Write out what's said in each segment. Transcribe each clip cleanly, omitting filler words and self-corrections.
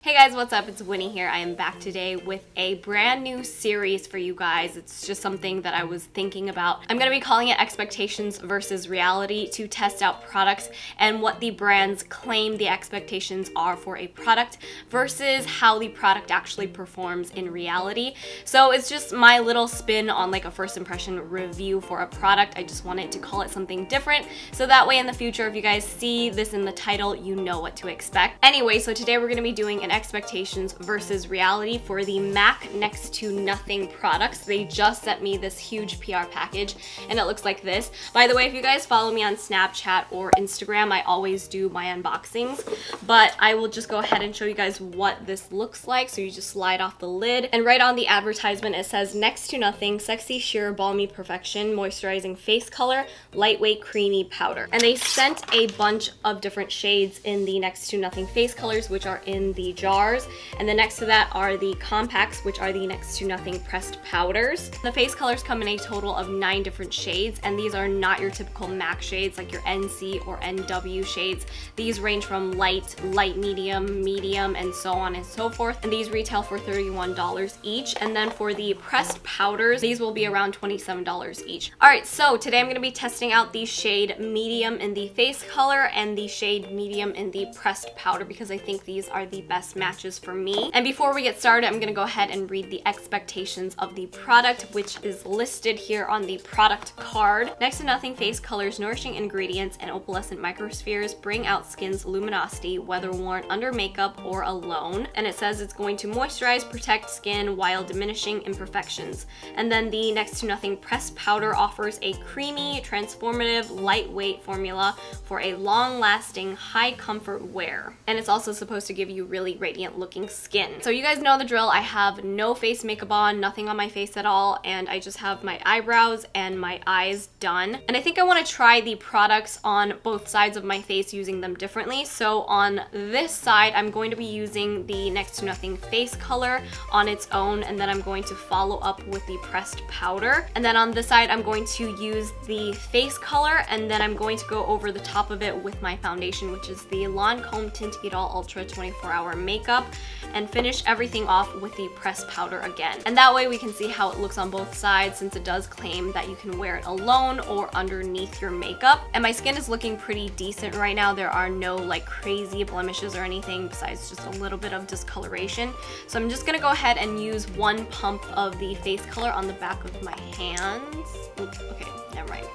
Hey guys, what's up? It's Winnie here. I am back today with a brand new series for you guys. It's just something that I was thinking about. I'm going to be calling it Expectations versus Reality to test out products and what the brands claim the expectations are for a product versus how the product actually performs in reality. So it's just my little spin on like a first impression review for a product. I just wanted to call it something different so that way in the future if you guys see this in the title, you know what to expect. Anyway, so today we're going to be doing an expectations versus reality for the MAC Next to Nothing products. They just sent me this huge PR package and it looks like this. By the way, if you guys follow me on Snapchat or Instagram, I always do my unboxings, but I will just go ahead and show you guys what this looks like. So you just slide off the lid and right on the advertisement it says Next to Nothing Sexy Sheer Balmy Perfection Moisturizing Face Color Lightweight Creamy Powder. And they sent a bunch of different shades in the Next to Nothing face colors, which are in the jars, and then next to that are the compacts, which are the Next to Nothing pressed powders. The face colors come in a total of 9 different shades, and these are not your typical MAC shades like your NC or NW shades. These range from light, light medium, medium, and so on and so forth, and these retail for $31 each. And then for the pressed powders, these will be around $27 each. Alright, so today I'm going to be testing out the shade medium in the face color and the shade medium in the pressed powder because I think these are the best matches for me. And before we get started, I'm gonna go ahead and read the expectations of the product, which is listed here on the product card. Next to Nothing face colors, nourishing ingredients, and opalescent microspheres bring out skin's luminosity, whether worn under makeup or alone. And it says it's going to moisturize, protect skin while diminishing imperfections. And then the Next to Nothing pressed powder offers a creamy, transformative, lightweight formula for a long-lasting, high-comfort wear. And it's also supposed to give you really radiant looking skin. So you guys know the drill. I have no face makeup on, nothing on my face at all, and I just have my eyebrows and my eyes done. And I think I want to try the products on both sides of my face using them differently. So on this side, I'm going to be using the Next to Nothing face color on its own, and then I'm going to follow up with the pressed powder. And then on this side, I'm going to use the face color, and then I'm going to go over the top of it with my foundation, which is the Lancome Tint It All Ultra 24-Hour Makeup, and finish everything off with the pressed powder again. And that way we can see how it looks on both sides, since it does claim that you can wear it alone or underneath your makeup. And my skin is looking pretty decent right now. There are no like crazy blemishes or anything besides just a little bit of discoloration. So I'm just gonna go ahead and use one pump of the face color on the back of my hands. Oops, okay, never mind.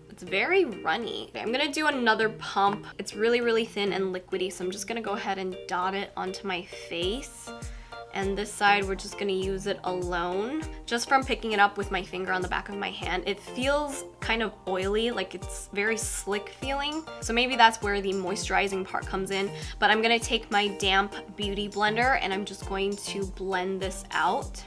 It's very runny. Okay, I'm gonna do another pump. It's really, really thin and liquidy, so I'm just gonna go ahead and dot it onto my face. And this side, we're just gonna use it alone. Just from picking it up with my finger on the back of my hand, it feels kind of oily, like it's very slick feeling. So maybe that's where the moisturizing part comes in. But I'm gonna take my damp beauty blender and I'm just going to blend this out.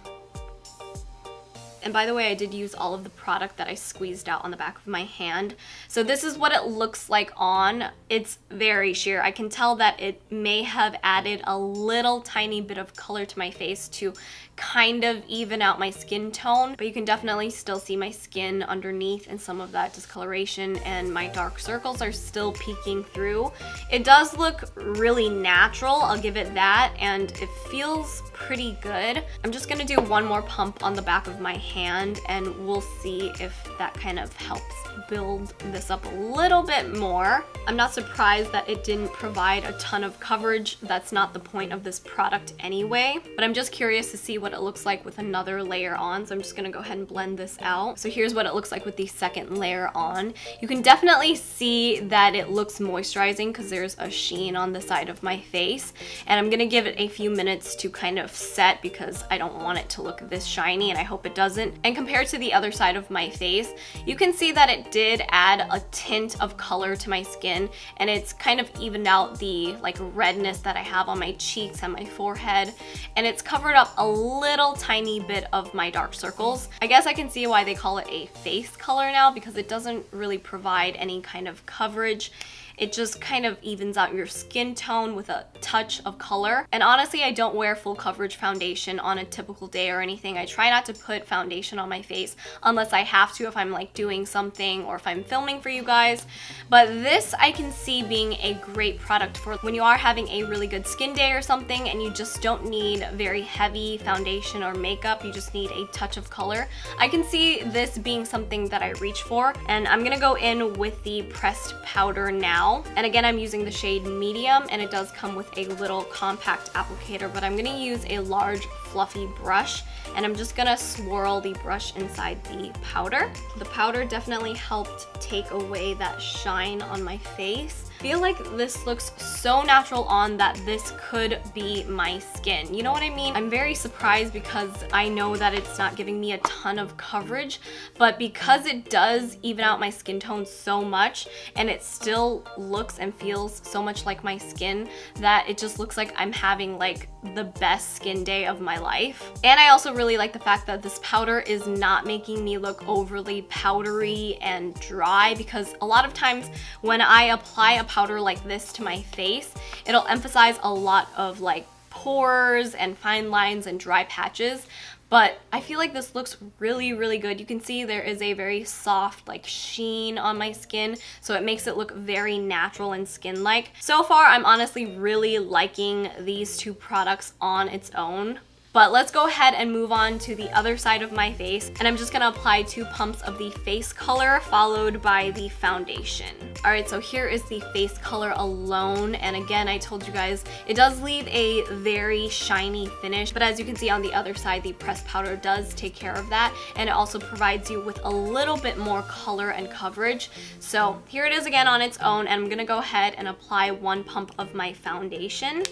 And by the way, I did use all of the product that I squeezed out on the back of my hand. So this is what it looks like on. It's very sheer. I can tell that it may have added a little tiny bit of color to my face to kind of even out my skin tone, but you can definitely still see my skin underneath and some of that discoloration, and my dark circles are still peeking through. It does look really natural, I'll give it that, and it feels pretty good. I'm just gonna do one more pump on the back of my hand and we'll see if that kind of helps build this up a little bit more. I'm not surprised that it didn't provide a ton of coverage. That's not the point of this product anyway, but I'm just curious to see what it looks like with another layer on, so I'm just gonna go ahead and blend this out. So here's what it looks like with the second layer on. You can definitely see that it looks moisturizing because there's a sheen on the side of my face, and I'm gonna give it a few minutes to kind of set because I don't want it to look this shiny, and I hope it doesn't. And compared to the other side of my face, you can see that it did add a tint of color to my skin, and it's kind of evened out the like redness that I have on my cheeks and my forehead, and it's covered up a little tiny bit of my dark circles. I guess I can see why they call it a face color now, because it doesn't really provide any kind of coverage. It just kind of evens out your skin tone with a touch of color. And honestly, I don't wear full coverage foundation on a typical day or anything. I try not to put foundation on my face unless I have to, if I'm like doing something or if I'm filming for you guys. But this I can see being a great product for when you are having a really good skin day or something and you just don't need very heavy foundation or makeup, you just need a touch of color. I can see this being something that I reach for, and I'm gonna go in with the pressed powder now. And again, I'm using the shade medium, and it does come with a little compact applicator, but I'm gonna use a large fluffy brush, and I'm just gonna swirl the brush inside the powder. The powder definitely helped take away that shine on my face. I feel like this looks so natural on that this could be my skin. You know what I mean? I'm very surprised because I know that it's not giving me a ton of coverage, but because it does even out my skin tone so much and it still looks and feels so much like my skin that it just looks like I'm having like the best skin day of my life. And I also really like the fact that this powder is not making me look overly powdery and dry, because a lot of times when I apply a powder like this to my face, it'll emphasize a lot of like pores and fine lines and dry patches. But I feel like this looks really, really good. You can see there is a very soft like sheen on my skin, so it makes it look very natural and skin-like. So far, I'm honestly really liking these two products on its own. But let's go ahead and move on to the other side of my face, and I'm just gonna apply 2 pumps of the face color followed by the foundation. All right, so here is the face color alone, and again, I told you guys, it does leave a very shiny finish, but as you can see on the other side, the pressed powder does take care of that, and it also provides you with a little bit more color and coverage. So here it is again on its own, and I'm gonna go ahead and apply 1 pump of my foundation.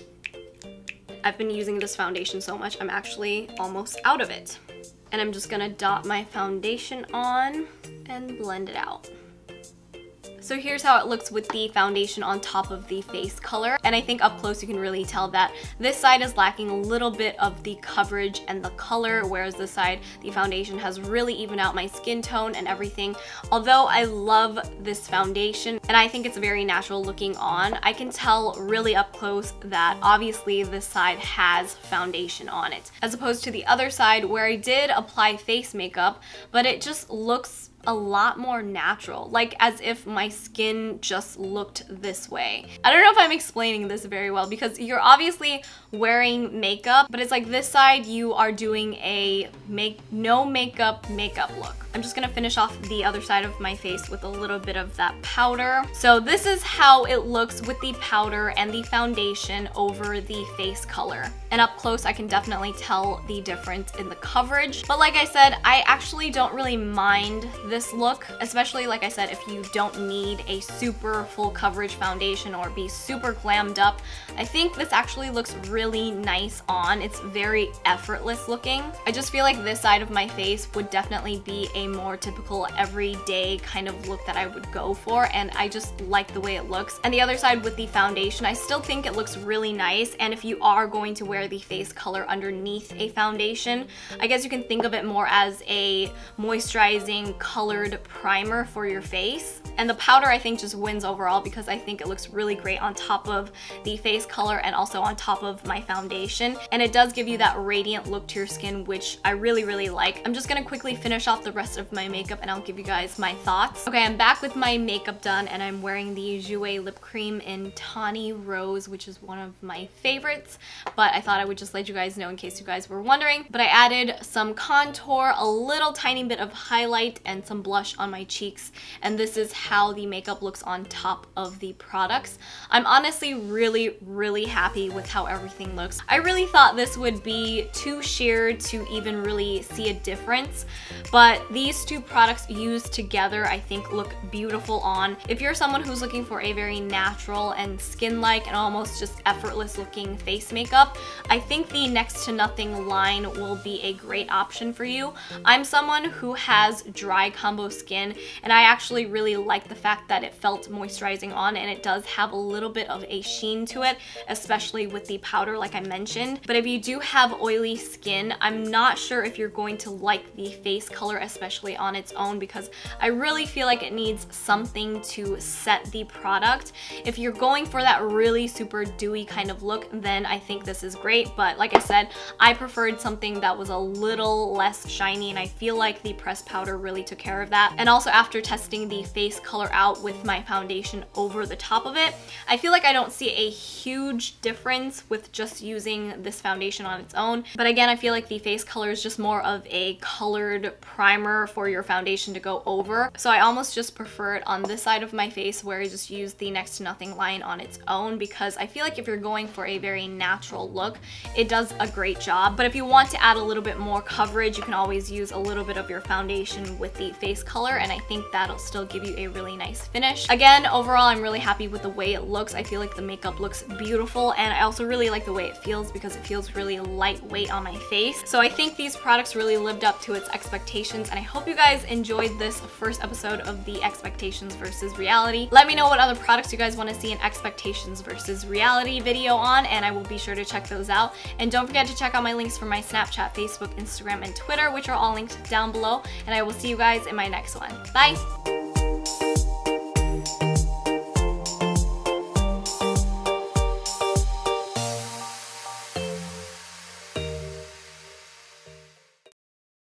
I've been using this foundation so much, I'm actually almost out of it. And I'm just gonna dot my foundation on and blend it out. So here's how it looks with the foundation on top of the face color. And I think up close you can really tell that this side is lacking a little bit of the coverage and the color, whereas this side, the foundation has really evened out my skin tone and everything. Although I love this foundation and I think it's very natural looking on, I can tell really up close that obviously this side has foundation on it, as opposed to the other side where I did apply face makeup, but it just looks a lot more natural, like as if my skin just looked this way. I don't know if I'm explaining this very well, because you're obviously wearing makeup, but it's like this side you are doing a no makeup look. I'm just gonna finish off the other side of my face with a little bit of that powder. So this is how it looks with the powder and the foundation over the face color. And up close, I can definitely tell the difference in the coverage. But like I said, I actually don't really mind this look, especially like I said, if you don't need a super full coverage foundation or be super glammed up. I think this actually looks really nice on. It's very effortless looking. I just feel like this side of my face would definitely be a more typical everyday kind of look that I would go for, and I just like the way it looks. And the other side with the foundation, I still think it looks really nice, and if you are going to wear the face color underneath a foundation, I guess you can think of it more as a moisturizing colored primer for your face. And the powder I think just wins overall, because I think it looks really great on top of the face color and also on top of my foundation, and it does give you that radiant look to your skin, which I really, really like. I'm just gonna quickly finish off the rest of my makeup and I'll give you guys my thoughts. Okay, I'm back with my makeup done, and I'm wearing the Jouer lip cream in Tawny Rose, which is one of my favorites, but I thought I would just let you guys know in case you guys were wondering. But I added some contour, a little tiny bit of highlight, and some blush on my cheeks, and this is how the makeup looks on top of the products. I'm honestly really, really happy with how everything looks. I really thought this would be too sheer to even really see a difference, but these two products used together I think look beautiful on. If you're someone who's looking for a very natural and skin-like and almost just effortless looking face makeup, I think the Next to Nothing line will be a great option for you. I'm someone who has dry combo skin, and I actually really like the fact that it felt moisturizing on, and it does have a little bit of a sheen to it, especially with the powder like I mentioned. But if you do have oily skin, I'm not sure if you're going to like the face color, especially on its own, because I really feel like it needs something to set the product. If you're going for that really super dewy kind of look, then I think this is great. But like I said, I preferred something that was a little less shiny, and I feel like the pressed powder really took care of that. And also after testing the face color out with my foundation over the top of it, I feel like I don't see a huge difference with just using this foundation on its own. But again, I feel like the face color is just more of a colored primer for your foundation to go over. So I almost just prefer it on this side of my face, where I just use the next to nothing line on its own, because I feel like if you're going for a very natural look, it does a great job. But if you want to add a little bit more coverage, you can always use a little bit of your foundation with the face color, and I think that'll still give you a really nice finish. Again, overall, I'm really happy with the way it looks. I feel like the makeup looks beautiful, and I also really like the way it feels, because it feels really lightweight on my face. So I think these products really lived up to its expectations, and I hope you guys enjoyed this first episode of the expectations versus reality. Let me know what other products you guys want to see an expectations versus reality video on, and I will be sure to check those out. And don't forget to check out my links for my Snapchat, Facebook, Instagram, and Twitter, which are all linked down below, and I will see you guys in my next one. Bye!